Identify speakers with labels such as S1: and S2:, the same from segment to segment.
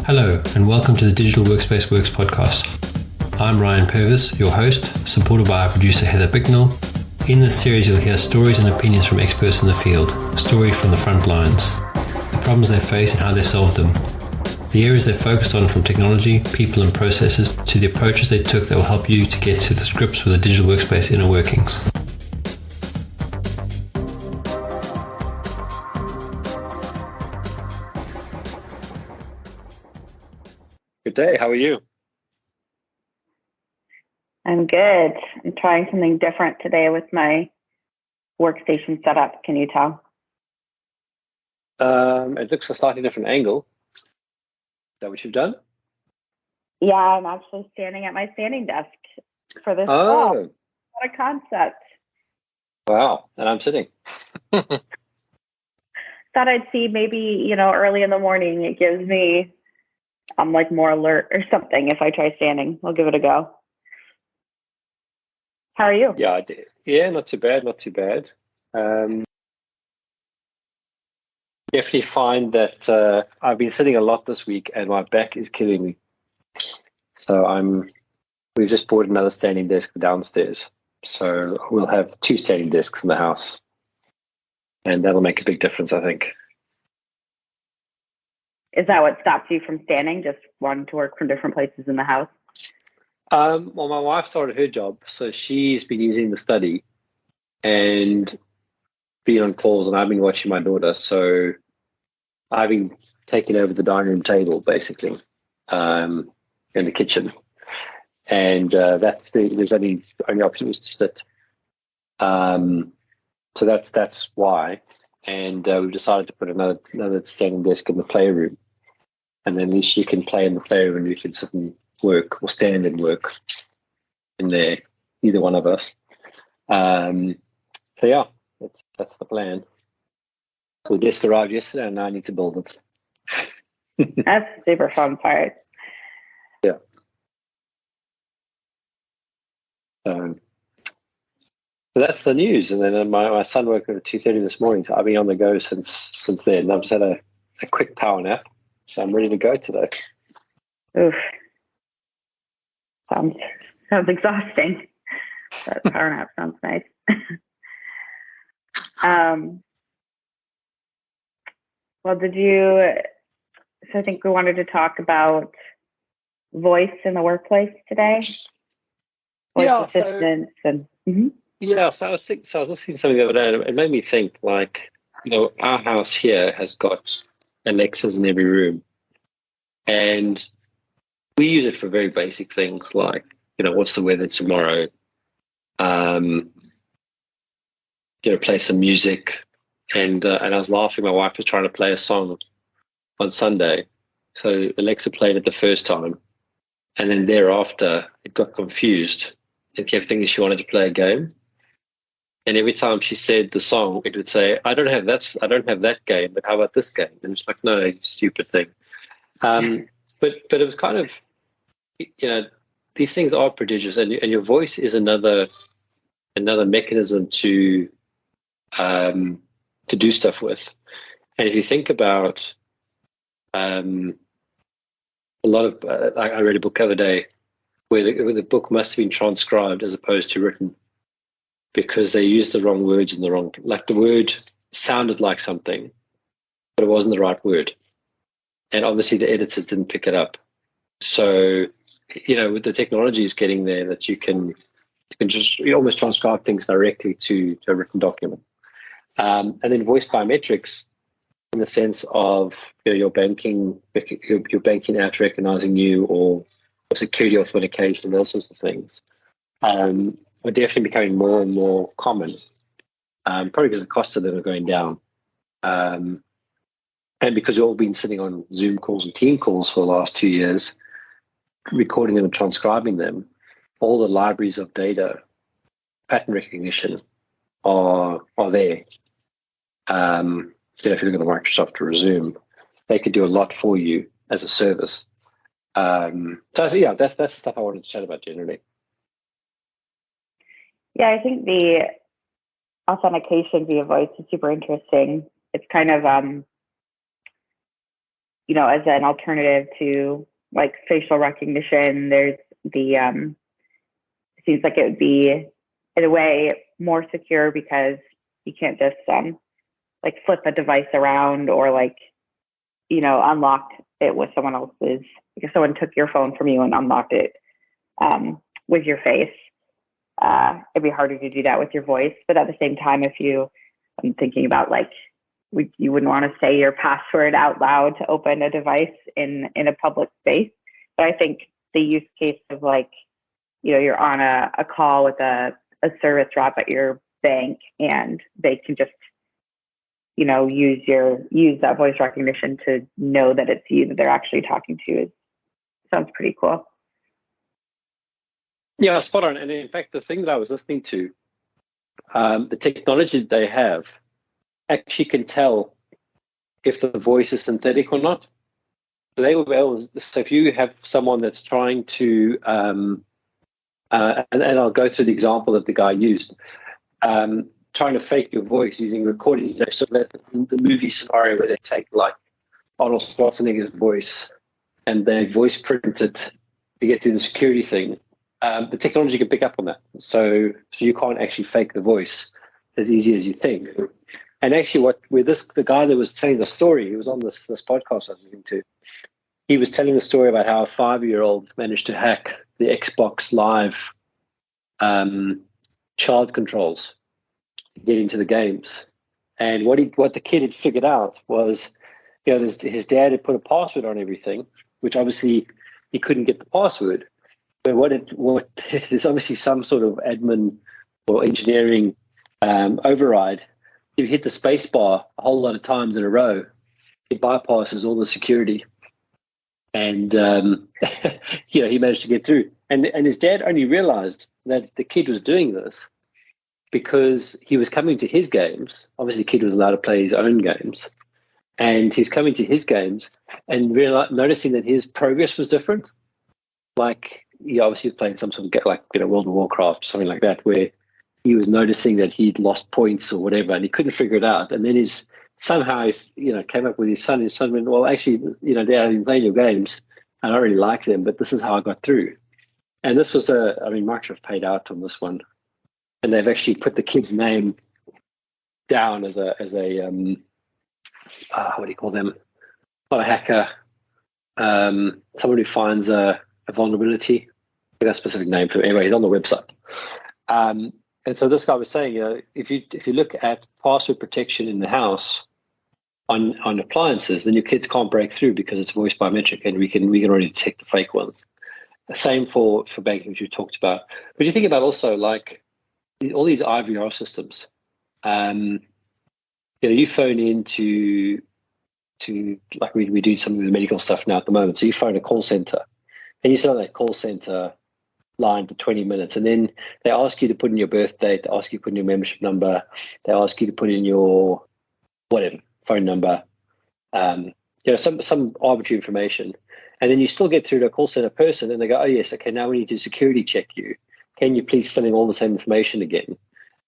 S1: Hello, and welcome to the Digital Workspace Works podcast. I'm Ryan Purvis, your host, supported by our producer Heather Bicknell. In this series, you'll hear stories and opinions from experts in the field, stories from the front lines, the problems they face and how they solve them, the areas they focused on from technology, people and processes, to the approaches they took that will help you to get to the grips with the digital workspace inner workings.
S2: Good day. How are you?
S3: I'm good. I'm trying something different today with my workstation setup. Can you tell?
S2: It looks a slightly different angle. Is that what you've done?
S3: Yeah, I'm actually standing at my standing desk for this call. What a concept.
S2: Wow. And I'm sitting.
S3: Thought I'd see maybe, early in the morning, it gives me, I'm like more alert or something if I try standing. I'll give it a go. How are you?
S2: Yeah, I did. Yeah, not too bad, not too bad. Definitely find that I've been sitting a lot this week and my back is killing me. So we've just bought another standing desk downstairs. So we'll have 2 standing desks in the house. And that'll make a big difference, I think.
S3: Is that what stops you from standing? Just wanting to work from different places in the house?
S2: Well, my wife started her job, so she's been using the study and been on calls, and I've been watching my daughter. So I've been taking over the dining room table, basically, in the kitchen, and there's only option was to sit. So that's why, and we've decided to put another standing desk in the playroom, and then at least you can play in the playroom and you can sit and work or stand and work in there, either one of us. So yeah, that's the plan. So the desk arrived yesterday and now I need to build it.
S3: That's the super fun part.
S2: Yeah. So that's the news. And then my son woke up at 2:30 this morning, so I've been on the go since then. I've just had a quick power nap, so I'm ready to go today.
S3: Oof. Sounds exhausting. That power nap sounds nice. Well, so I think we wanted to talk about voice in the workplace today. Voice assistants
S2: Yeah, so I was listening to something the other day, and it made me think, our house here has got Alexas in every room, and we use it for very basic things like, what's the weather tomorrow? Play some music. And I was laughing. My wife was trying to play a song on Sunday. So Alexa played it the first time. And then thereafter, it got confused. It kept thinking she wanted to play a game. And every time she said the song, it would say, I don't have that game, but how about this game? And it's like, no, you stupid thing. But it was kind of, these things are prodigious, and your voice is another mechanism to do stuff with. And if you think about a lot of, I read a book the other day where the book must have been transcribed as opposed to written because they used the wrong words and the word sounded like something, but it wasn't the right word. And obviously the editors didn't pick it up. So, with the technology is getting there that you can just almost transcribe things directly to a written document. And then voice biometrics, in the sense of your banking app recognizing you, or security authentication, those sorts of things, are definitely becoming more and more common. Probably because the costs of them are going down, and because we've all been sitting on Zoom calls and team calls for the last 2 years, recording them and transcribing them, all the libraries of data, pattern recognition are there. If you look at the Microsoft or Zoom, they could do a lot for you as a service. So that's stuff I wanted to chat about generally.
S3: Yeah, I think the authentication via voice is super interesting. It's kind of as an alternative to like facial recognition, there's the, it seems like it would be in a way more secure because you can't just like flip a device around or like, unlock it with someone else's. If someone took your phone from you and unlocked it with your face, it'd be harder to do that with your voice. But at the same time, I'm thinking about like, you wouldn't want to say your password out loud to open a device in a public space. But I think the use case of like, you're on a call with a service rep at your bank and they can just, use that voice recognition to know that it's you that they're actually talking to sounds pretty cool.
S2: Yeah, spot on. And in fact, the thing that I was listening to, the technology that they have actually can tell if the voice is synthetic or not. So they will be able to, so if you have someone that's trying to, and I'll go through the example that the guy used, trying to fake your voice using recordings. So that the movie scenario where they take like Arnold Schwarzenegger's voice and they voice print it to get through the security thing. The technology can pick up on that. So you can't actually fake the voice as easy as you think. And actually the guy that was telling the story, he was on this podcast I was listening to, he was telling the story about how a 5-year-old managed to hack the Xbox Live child controls to get into the games. And what the kid had figured out was, his dad had put a password on everything, which obviously he couldn't get the password. But there's obviously some sort of admin or engineering override. If you hit the space bar a whole lot of times in a row, it bypasses all the security. And, he managed to get through. And his dad only realized that the kid was doing this because he was coming to his games. Obviously, the kid was allowed to play his own games. And he's coming to his games and noticing that his progress was different. Like, he obviously was playing some sort of like, World of Warcraft, something like that, where he was noticing that he'd lost points or whatever, and he couldn't figure it out. And then somehow came up with his son. His son went, well, actually, Dad, I've been playing your games. I don't really like them, but this is how I got through. And this was Microsoft paid out on this one, and they've actually put the kid's name down as a what do you call them? Not a hacker, someone who finds a vulnerability. I got a specific name for it. Anyway, he's on the website. And so this guy was saying, if you look at password protection in the house on appliances, then your kids can't break through because it's voice biometric, and we can already detect the fake ones. Same for banking, which we talked about. But you think about also like all these IVR systems. You phone into like we do some of the medical stuff now at the moment. So you phone a call center, and you sit on that call center line for 20 minutes, and then they ask you to put in your birth date, they ask you to put in your membership number, they ask you to put in your whatever phone number, some arbitrary information, and then you still get through to a call center person, and they go, oh yes, okay, now we need to security check you. Can you please fill in all the same information again?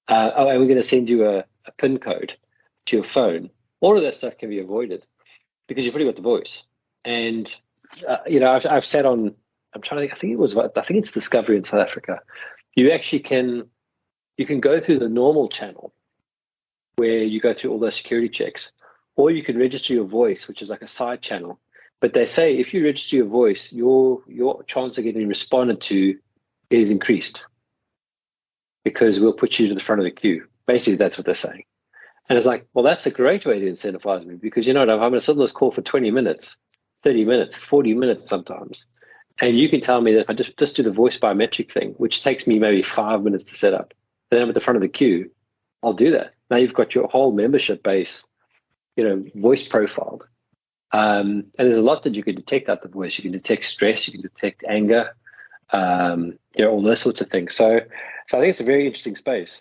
S2: And we're going to send you a PIN code to your phone. All of that stuff can be avoided because you've already got the voice. And I've sat on. I'm trying to think. I think it's Discovery in South Africa. You actually can go through the normal channel where you go through all those security checks, or you can register your voice, which is like a side channel. But they say if you register your voice, your chance of getting responded to is increased because we'll put you to the front of the queue. Basically, that's what they're saying. And it's like, well, that's a great way to incentivize me because I'm going to sit on this call for 20 minutes, 30 minutes, 40 minutes sometimes. And you can tell me that if I just do the voice biometric thing, which takes me maybe 5 minutes to set up, then I'm at the front of the queue, I'll do that. Now you've got your whole membership base, voice profiled. And there's a lot that you can detect out the voice. You can detect stress, you can detect anger, all those sorts of things. So I think it's a very interesting space.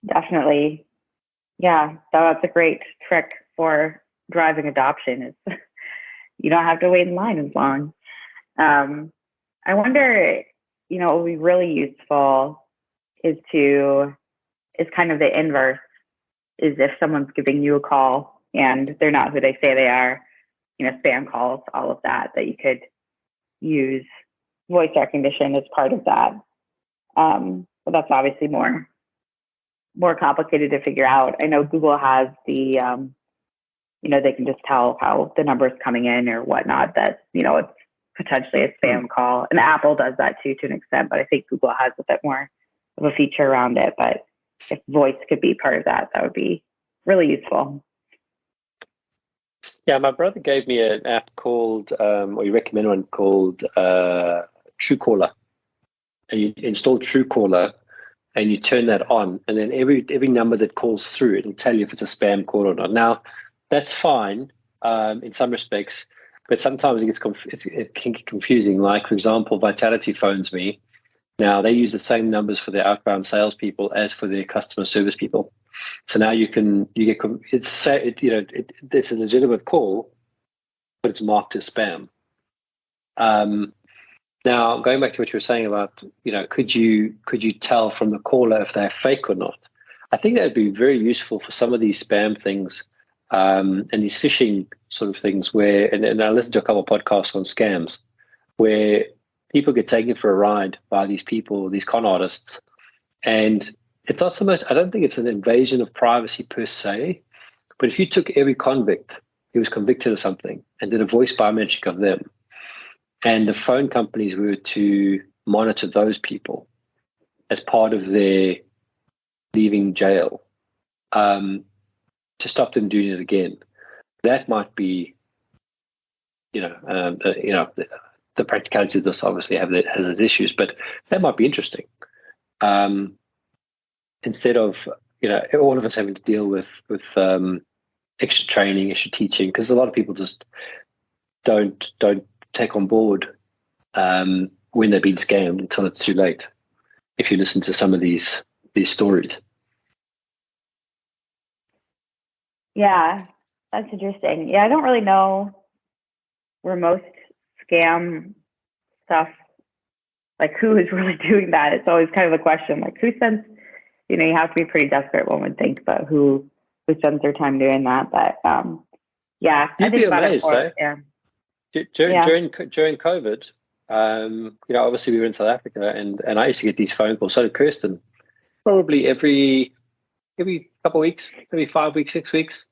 S3: Definitely. Yeah, that's a great trick for driving adoption. Is you don't have to wait in line as long. I wonder, what would be really useful is kind of the inverse, is if someone's giving you a call and they're not who they say they are, spam calls, all of that you could use voice recognition as part of that. But that's obviously more complicated to figure out. I know Google has the, they can just tell how the number is coming in or whatnot, that, it's potentially a spam call. And Apple does that too, to an extent, but I think Google has a bit more of a feature around it. But if voice could be part of that, that would be really useful.
S2: Yeah, my brother gave me an app called, or he recommended one called Truecaller. And you install Truecaller and you turn that on, and then every number that calls through, it'll tell you if it's a spam call or not. Now, that's fine in some respects, but sometimes it can get confusing. Like, for example, Vitality phones me. Now, they use the same numbers for their outbound salespeople as for their customer service people. So now it's a legitimate call, but it's marked as spam. Now, going back to what you were saying about, could you tell from the caller if they're fake or not? I think that would be very useful for some of these spam things and these phishing sort of things where, and I listened to a couple of podcasts on scams, where people get taken for a ride by these people, these con artists. And it's not so much, I don't think it's an invasion of privacy per se, but if you took every convict who was convicted of something and did a voice biometric of them, and the phone companies were to monitor those people as part of their leaving jail to stop them doing it again, that might be, the practicality of this obviously has its issues, but that might be interesting. Instead of, all of us having to deal with extra training, extra teaching, because a lot of people just don't take on board when they've been scammed until it's too late. If you listen to some of these stories.
S3: Yeah, that's interesting. Yeah, I don't really know where most scam stuff, like who is really doing that. It's always kind of a question, like who sends, you have to be pretty desperate, one would think, but who spends their time doing that. But yeah,
S2: you'd be amazed, though.
S3: Yeah.
S2: During COVID, obviously we were in South Africa, and I used to get these phone calls. So did Kirsten, probably every couple of weeks, maybe 5 weeks, 6 weeks,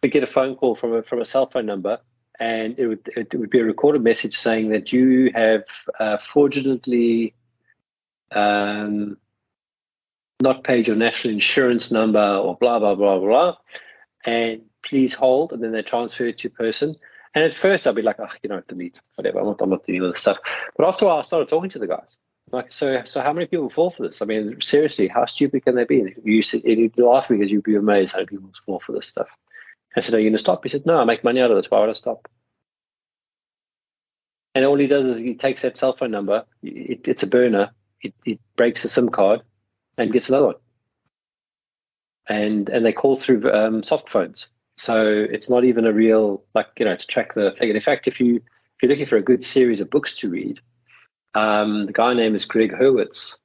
S2: we'd get a phone call from a cell phone number, and it would be a recorded message saying that you have fraudulently not paid your national insurance number or blah blah blah blah, and please hold, and then they transfer it to a person. And at first I'd be like, delete, whatever. I'm not dealing with this stuff. But after a while, I started talking to the guys. Like, so how many people fall for this? I mean, seriously, how stupid can they be? You said, last week, you'd be amazed how many people fall for this stuff. I said, are you going to stop? He said, no, I make money out of this. Why would I stop? And all he does is he takes that cell phone number. It's a burner. It breaks the SIM card and gets another one. And they call through soft phones. So it's not even a real, to track the thing. And in fact, if you're looking for a good series of books to read, the guy's name is Greg Hurwitz,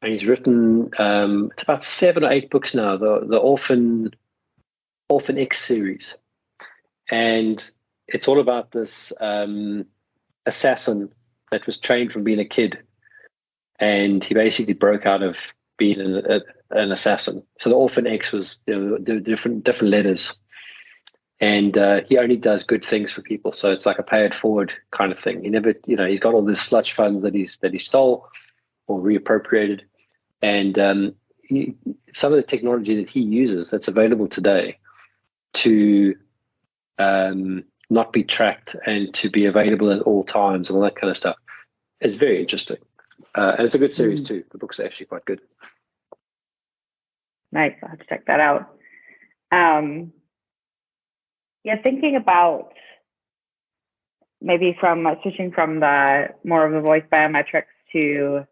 S2: and he's written it's about 7 or 8 books now, the Orphan X series, and it's all about this assassin that was trained from being a kid, and he basically broke out of being an assassin. So the Orphan X was the different letters. And he only does good things for people, so it's like a pay it forward kind of thing. He never, he's got all this sludge funds that he stole or reappropriated, and some of the technology that he uses that's available today to not be tracked and to be available at all times and all that kind of stuff is very interesting. And it's a good series too. The books are actually quite good.
S3: Nice. I'll have to check that out. Yeah, thinking about maybe switching from the more of the voice biometrics to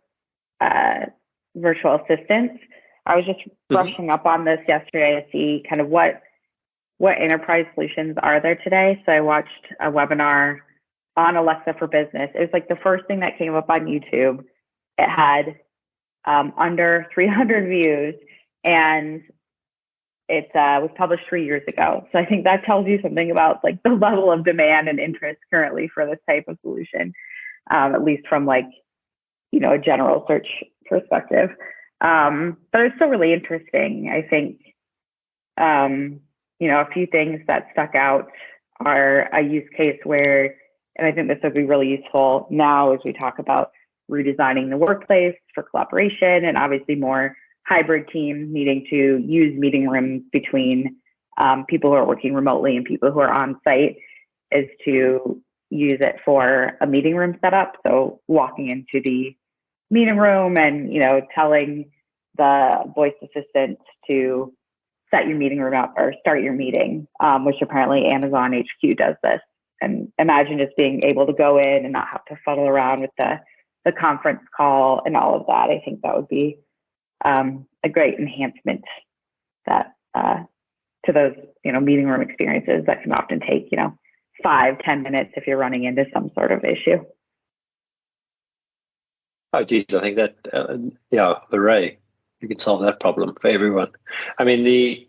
S3: virtual assistants. I was just brushing up on this yesterday to see kind of what enterprise solutions are there today. So I watched a webinar on Alexa for Business. It was like the first thing that came up on YouTube. It had under 300 views, and it was published 3 years ago. So I think that tells you something about like the level of demand and interest currently for this type of solution, at least from like, a general search perspective. But it's still really interesting. I think, a few things that stuck out are a use case where, and I think this would be really useful now as we talk about redesigning the workplace for collaboration and obviously more hybrid teams needing to use meeting rooms between people who are working remotely and people who are on site, is to use it for a meeting room setup. So walking into the meeting room and, telling the voice assistant to set your meeting room up or start your meeting, which apparently Amazon HQ does this. And imagine just being able to go in and not have to fuddle around with the conference call and all of that. I think that would be a great enhancement that to those meeting room experiences that can often take 5-10 minutes if you're running into some sort of issue.
S2: Oh, geez, I think that hooray, you could solve that problem for everyone. I mean,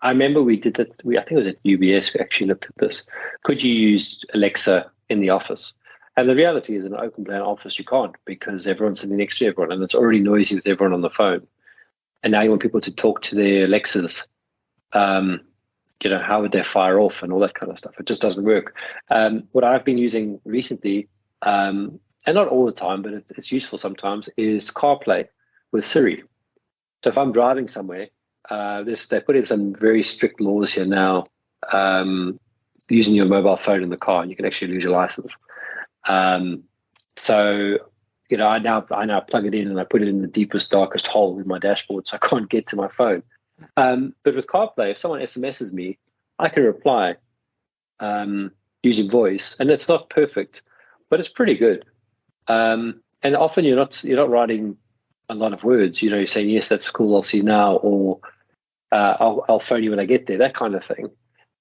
S2: I remember we did it. I think it was at UBS. We actually looked at this. Could you use Alexa in the office? And the reality is, in an open plan office, you can't, because everyone's sitting next to everyone, and it's already noisy with everyone on the phone. And now you want people to talk to their Alexas. How would they fire off and all that kind of stuff? It just doesn't work. What I've been using recently, and not all the time, but it's useful sometimes, is CarPlay with Siri. So if I'm driving somewhere, they put in some very strict laws here now, using your mobile phone in the car, and you can actually lose your license. So I now plug it in and I put it in the deepest, darkest hole in my dashboard, so I can't get to my phone. But with CarPlay, if someone SMSs me, I can reply using voice, and it's not perfect, but it's pretty good. And often you're not writing a lot of words. You're saying, yes, that's cool, I'll see you now, or I'll phone you when I get there, that kind of thing.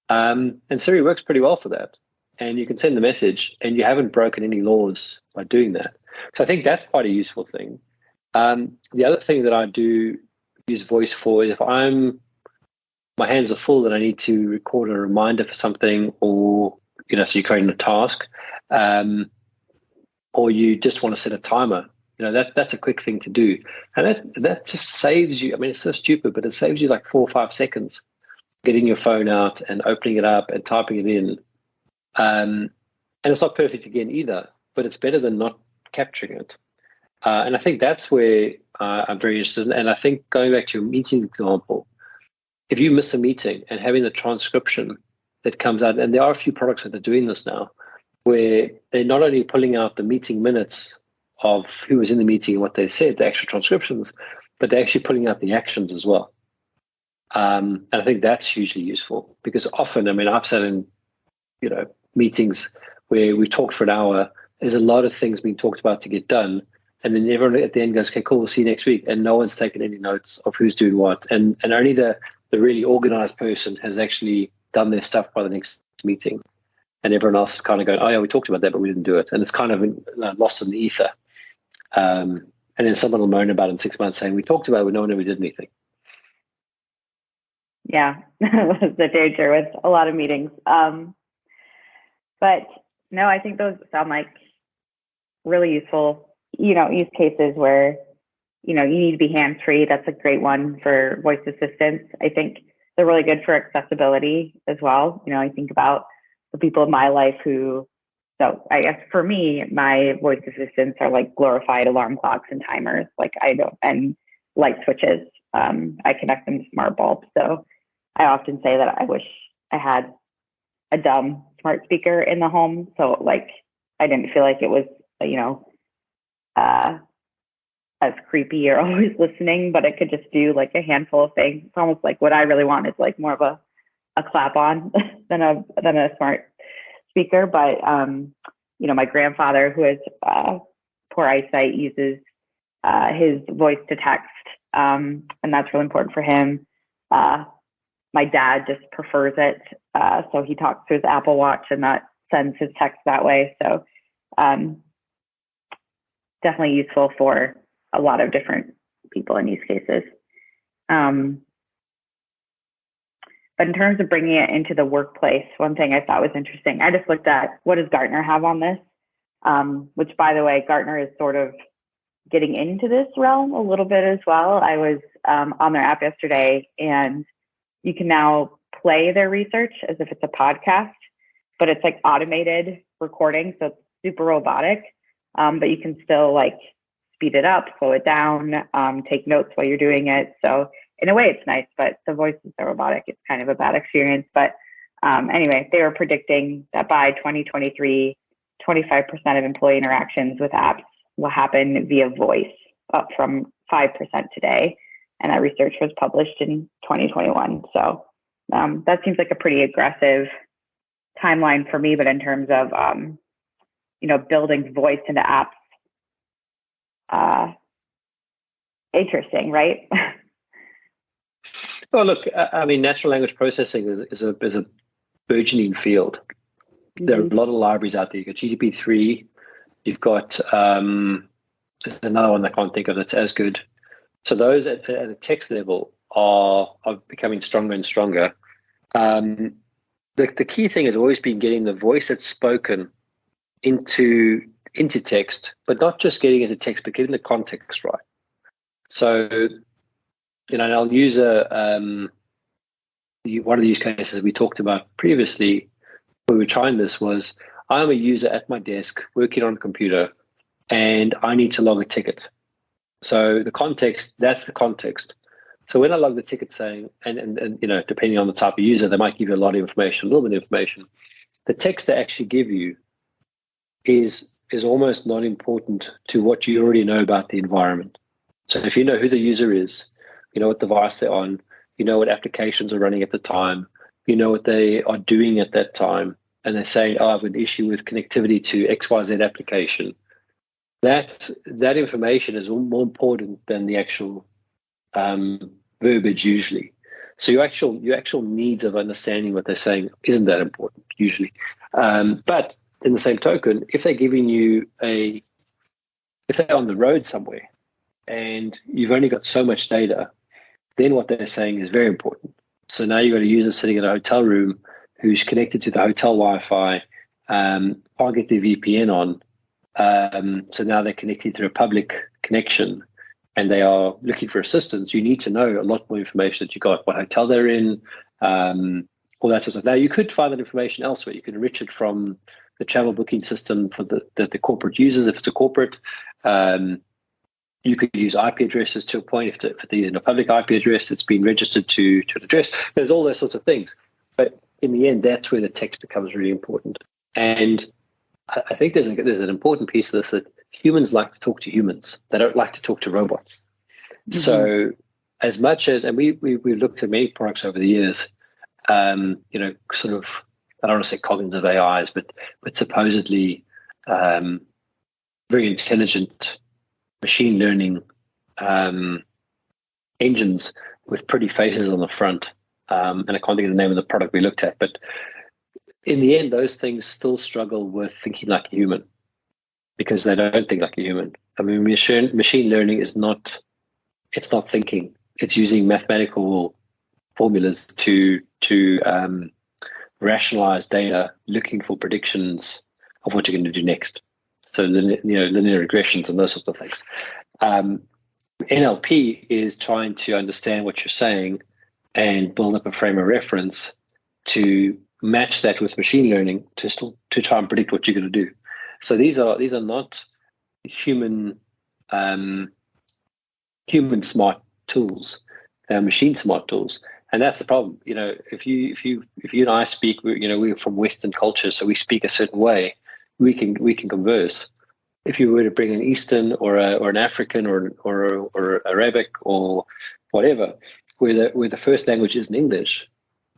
S2: And Siri works pretty well for that. And you can send the message, and you haven't broken any laws by doing that. So I think that's quite a useful thing. The other thing that I do use voice for is if my hands are full and I need to record a reminder for something, or so you're creating a task, or you just want to set a timer. That's a quick thing to do, and that just saves you. I mean, it's so stupid, but it saves you like 4 or 5 seconds getting your phone out and opening it up and typing it in. And it's not perfect again either, but it's better than not capturing it. And I think that's where I'm very interested in. And I think going back to your meeting example, if you miss a meeting and having the transcription that comes out, and there are a few products that are doing this now, where they're not only pulling out the meeting minutes of who was in the meeting and what they said, the actual transcriptions, but they're actually pulling out the actions as well. And I think that's hugely useful, because often, I've sat in, meetings where we talked for an hour. There's a lot of things being talked about to get done. And then everyone at the end goes, okay, cool, we'll see you next week. And no one's taken any notes of who's doing what. And only the really organized person has actually done their stuff by the next meeting. And everyone else is kind of going, oh yeah, we talked about that, but we didn't do it. And it's kind of lost in the ether. And then someone will moan about it in 6 months saying, we talked about it, but no one ever did anything.
S3: Yeah, that's the danger with a lot of meetings. But no, I think those sound like really useful, use cases where, you need to be hands-free. That's a great one for voice assistants. I think they're really good for accessibility as well. I think about the people in my life so I guess for me, my voice assistants are like glorified alarm clocks and timers. And light switches. I connect them to smart bulbs. So I often say that I wish I had a dumb smart speaker in the home. So I didn't feel like it was, as creepy or always listening, but it could just do like a handful of things. It's almost like what I really want is like more of a clap on than a smart speaker. But, my grandfather, who has poor eyesight, uses his voice to text. And that's really important for him. My dad just prefers it. So he talks to his Apple Watch and that sends his text that way. So definitely useful for a lot of different people in use cases. But in terms of bringing it into the workplace, one thing I thought was interesting, I just looked at what does Gartner have on this, which, by the way, Gartner is sort of getting into this realm a little bit as well. I was on their app yesterday, and you can now play their research as if it's a podcast, but it's like automated recording, so it's super robotic, but you can still like speed it up, slow it down, take notes while you're doing it. So in a way it's nice, but the voice is so robotic, it's kind of a bad experience. But anyway, they were predicting that by 2023, 25% of employee interactions with apps will happen via voice, up from 5% today. And that research was published in 2021. So that seems like a pretty aggressive timeline for me, but in terms of, building voice into apps, interesting, right?
S2: Well, look, I mean, natural language processing is a burgeoning field. There are a lot of libraries out there. You've got GTP3, you've got another one I can't think of that's as good. So those at a text level are becoming stronger and stronger. The key thing has always been getting the voice that's spoken into text, but not just getting into text, but getting the context right. So, and I'll use one of the use cases we talked about previously when we were trying this was, I'm a user at my desk working on a computer and I need to log a ticket. So the context, that's the context. So when I log the ticket saying, and depending on the type of user, they might give you a lot of information, a little bit of information. The text they actually give you is almost not important to what you already know about the environment. So if you know who the user is, you know what device they're on, you know what applications are running at the time, you know what they are doing at that time, and they say, I have an issue with connectivity to XYZ application. That information is more important than the actual verbiage usually. So your actual needs of understanding what they're saying isn't that important usually. But in the same token, if they're giving you if they're on the road somewhere and you've only got so much data, then what they're saying is very important. So now you've got a user sitting in a hotel room who's connected to the hotel Wi-Fi, can't get their VPN on. So now they're connected through a public connection and they are looking for assistance. You need to know a lot more information that you got, what hotel they're in, all that sort of stuff. Now you could find that information elsewhere. You can enrich it from the travel booking system for the corporate users, if it's a corporate. You could use IP addresses to a point if they're using a public IP address that's been registered to an address. There's all those sorts of things. But in the end, that's where the text becomes really important. And I think there's an important piece of this, that humans like to talk to humans. They don't like to talk to robots. Mm-hmm. So as much as, and we've looked at many products over the years, sort of, I don't want to say cognitive AIs, but supposedly very intelligent machine learning engines with pretty faces on the front. And I can't think of the name of the product we looked at, but in the end, those things still struggle with thinking like a human because they don't think like a human. I mean, machine learning it's not thinking. It's using mathematical formulas to rationalize data, looking for predictions of what you're going to do next. So, linear regressions and those sorts of things. NLP is trying to understand what you're saying and build up a frame of reference to match that with machine learning to try and predict what you're going to do. So these are not human smart tools. They're machine smart tools, and that's the problem. If you and I speak, we're from Western culture, so we speak a certain way. We can converse. If you were to bring an Eastern or an African or Arabic or whatever, where the first language isn't English,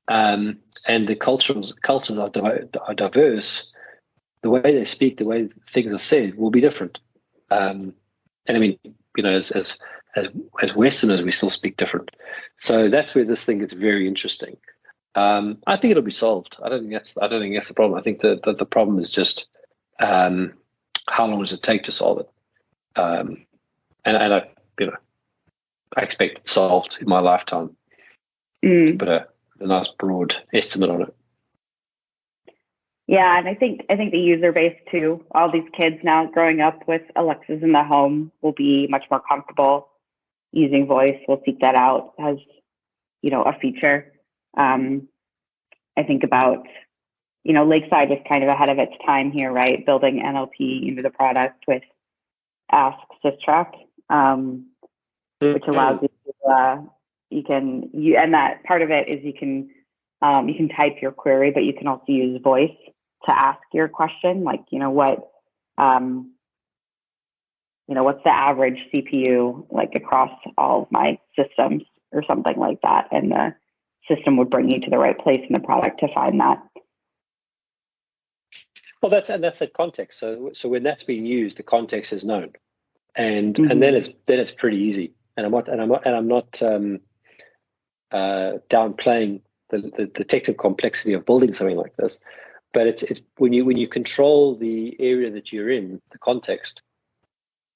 S2: and the cultures are diverse, the way they speak, the way things are said will be different. And I mean, as Westerners, we still speak different. So that's where this thing gets very interesting. I think it'll be solved. I don't think that's the problem. I think that the problem is just how long does it take to solve it? And I expect it solved in my lifetime. To put a a nice broad estimate on it.
S3: Yeah, and I think the user base too. All these kids now growing up with Alexas in the home will be much more comfortable using voice. We'll seek that out as a feature. I think about Lakeside is kind of ahead of its time here, right? Building NLP into the product with Ask SysTrack, which allows you to and that part of it is you can type your query, but you can also use voice to ask your question, like what's the average CPU like across all of my systems or something like that, and the system would bring you to the right place in the product to find that.
S2: Well, that's the context. So when that's being used, the context is known, and then it's pretty easy. And I'm not downplaying the technical complexity of building something like this, but it's when you control the area that you're in, the context.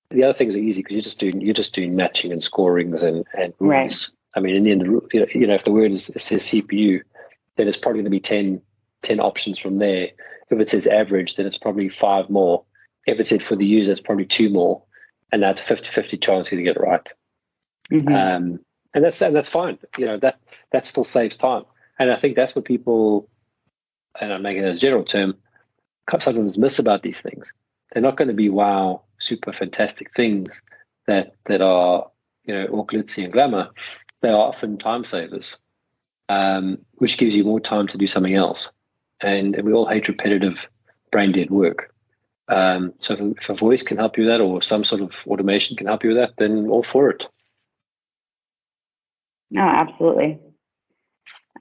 S2: The other things are easy because you're just doing matching and scorings and rules.
S3: Right.
S2: I mean, in the end, if the word says CPU, then it's probably going to be 10 options from there. If it says average, then it's probably 5 more. If it said for the user, it's probably 2 more, and that's a 50-50 chance to get it right. And that's fine. That still saves time. And I think that's what people, and I'm making it as a general term, sometimes miss about these things. They're not going to be wow, super fantastic things that are all glitzy and glamour. They are often time savers, which gives you more time to do something else. And we all hate repetitive, brain dead work. So if a voice can help you with that, or some sort of automation can help you with that, then all for it.
S3: No, absolutely.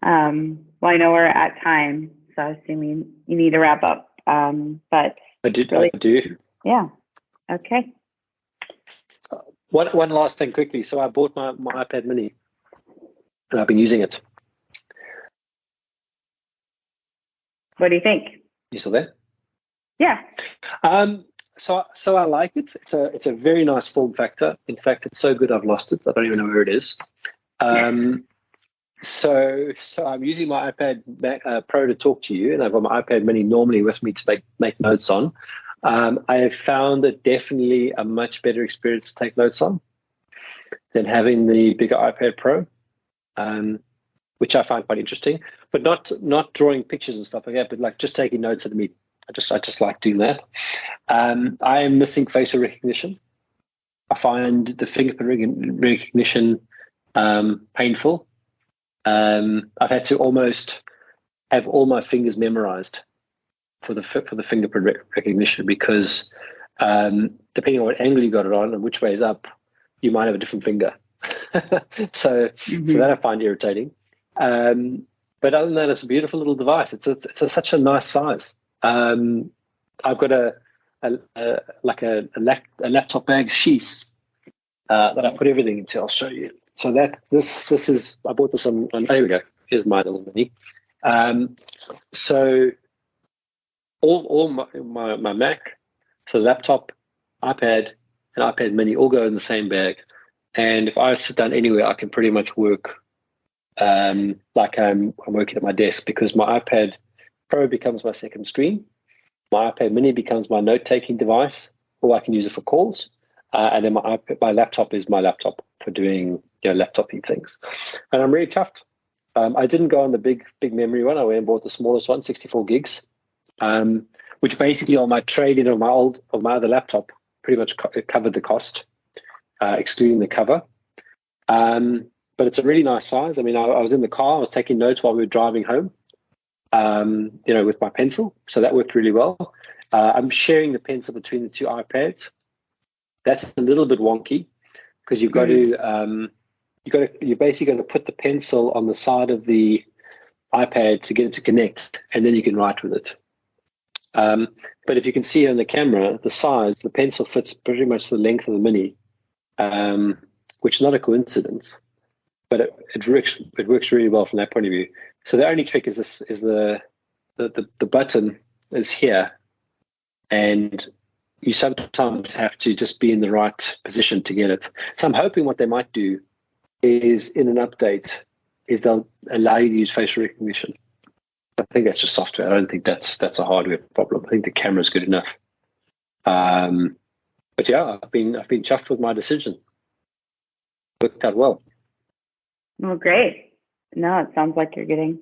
S3: Well, I know we're at time, so I assume you need to wrap up. But
S2: I do.
S3: Yeah. Okay.
S2: One last thing quickly. So I bought my iPad mini, and I've been using it.
S3: What do you think?
S2: You still there?
S3: Yeah.
S2: So I like it. It's a very nice form factor. In fact, it's so good I've lost it. I don't even know where it is. So I'm using my iPad Pro to talk to you, and I've got my iPad mini normally with me to make notes on. I have found it definitely a much better experience to take notes on than having the bigger iPad Pro, which I find quite interesting. But not drawing pictures and stuff like that, but like just taking notes at the meeting. I just like doing that. I am missing facial recognition. I find the fingerprint recognition painful. I've had to almost have all my fingers memorized for the fingerprint recognition because depending on what angle you got it on and which way is up, you might have a different finger. So that I find irritating. But other than that, it's a beautiful little device. It's such a nice size. I've got a laptop bag sheath that I put everything into. I'll show you. So this is, I bought this on here we go. Here's my little mini. So all my Mac, so laptop, iPad, and iPad mini all go in the same bag. And if I sit down anywhere, I can pretty much work like I'm working at my desk, because my iPad Pro becomes my second screen. My iPad mini becomes my note-taking device, or I can use it for calls. And then my laptop is my laptop for doing laptopy things. And I'm really chuffed. I didn't go on the big memory one. I went and bought the smallest one, 64 gigs, which basically on my trade-in of my other laptop pretty much covered the cost, excluding the cover. But it's a really nice size. I mean, I was in the car, I was taking notes while we were driving home, with my pencil. So that worked really well. I'm sharing the pencil between the two iPads. That's a little bit wonky because you've got to, you're basically going to put the pencil on the side of the iPad to get it to connect, and then you can write with it. But if you can see on the camera, the size, the pencil fits pretty much the length of the mini, which is not a coincidence, but it works really well from that point of view. So the only trick is the button is here, and you sometimes have to just be in the right position to get it. So I'm hoping what they might do is in an update is they'll allow you to use facial recognition. I think that's just software. I don't think that's a hardware problem. I think the camera's good enough. But yeah, I've been chuffed with my decision. Worked out well.
S3: Well, great. No, it sounds like you're getting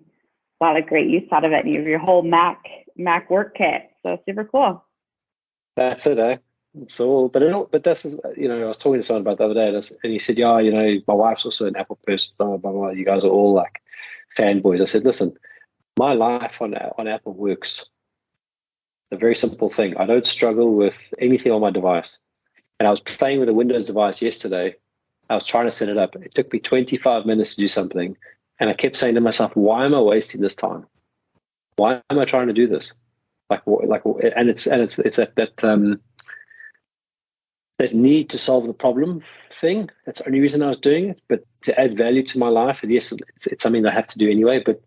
S3: a lot of great use out of it, and you have your whole Mac work kit. So super cool.
S2: That's it, eh? It's all, but that's, you know, I was talking to someone about the other day, and he said, yeah, you know, my wife's also an Apple person, blah, blah, blah. You guys are all like fanboys. I said, listen, my life on Apple works. A very simple thing. I don't struggle with anything on my device. And I was playing with a Windows device yesterday. I was trying to set it up. It took me 25 minutes to do something. And I kept saying to myself, why am I wasting this time? Why am I trying to do this? And it's that need to solve the problem thing. That's the only reason I was doing it. But to add value to my life, and yes, it's something I have to do anyway. But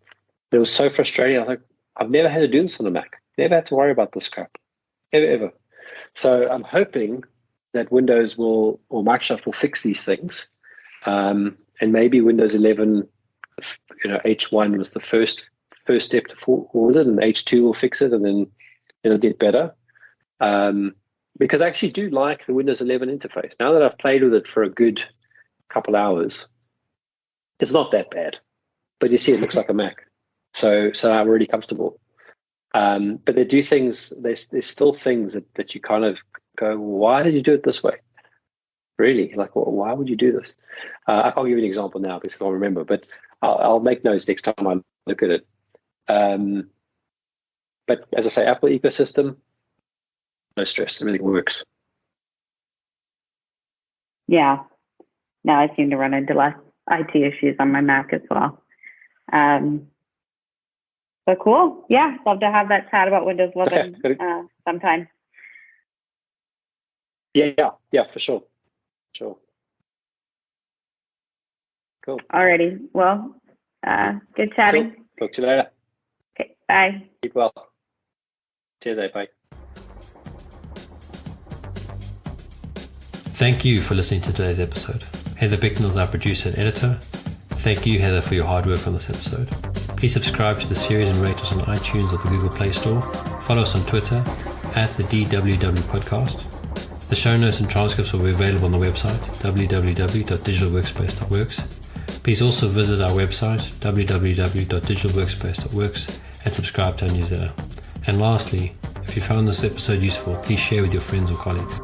S2: it was so frustrating. I was like, I've never had to do this on a Mac. Never had to worry about this crap, ever. So I'm hoping that Windows or Microsoft will fix these things, and maybe Windows 11, you know, H1 was the first step towards it, and H2 will fix it, and then it'll get better. Because I actually do like the Windows 11 interface. Now that I've played with it for a good couple hours, it's not that bad. But you see, it looks like a Mac, so I'm really comfortable. But they do things. There's still things that you kind of go, why did you do it this way? Really? Like, why would you do this? I can't give you an example now because I can't remember, but I'll make notes next time I look at it. But as I say, Apple ecosystem, no stress. Everything works.
S3: Yeah. Now I seem to run into less IT issues on my Mac as well. So cool. Yeah. Love to have that chat about Windows 11 sometime.
S2: Yeah, for sure. Cool.
S3: Alrighty. Well, good chatting.
S2: Cool. Talk to you later.
S3: Okay. Bye.
S2: Keep well. Cheers, bye.
S1: Thank you for listening to today's episode. Heather Bicknell is our producer and editor. Thank you, Heather, for your hard work on this episode. Please subscribe to the series and rate us on iTunes or the Google Play Store. Follow us on Twitter @the DWW Podcast. The show notes and transcripts will be available on the website www.digitalworkspace.works. Please also visit our website www.digitalworkspace.works and subscribe to our newsletter. And lastly, if you found this episode useful, please share with your friends or colleagues.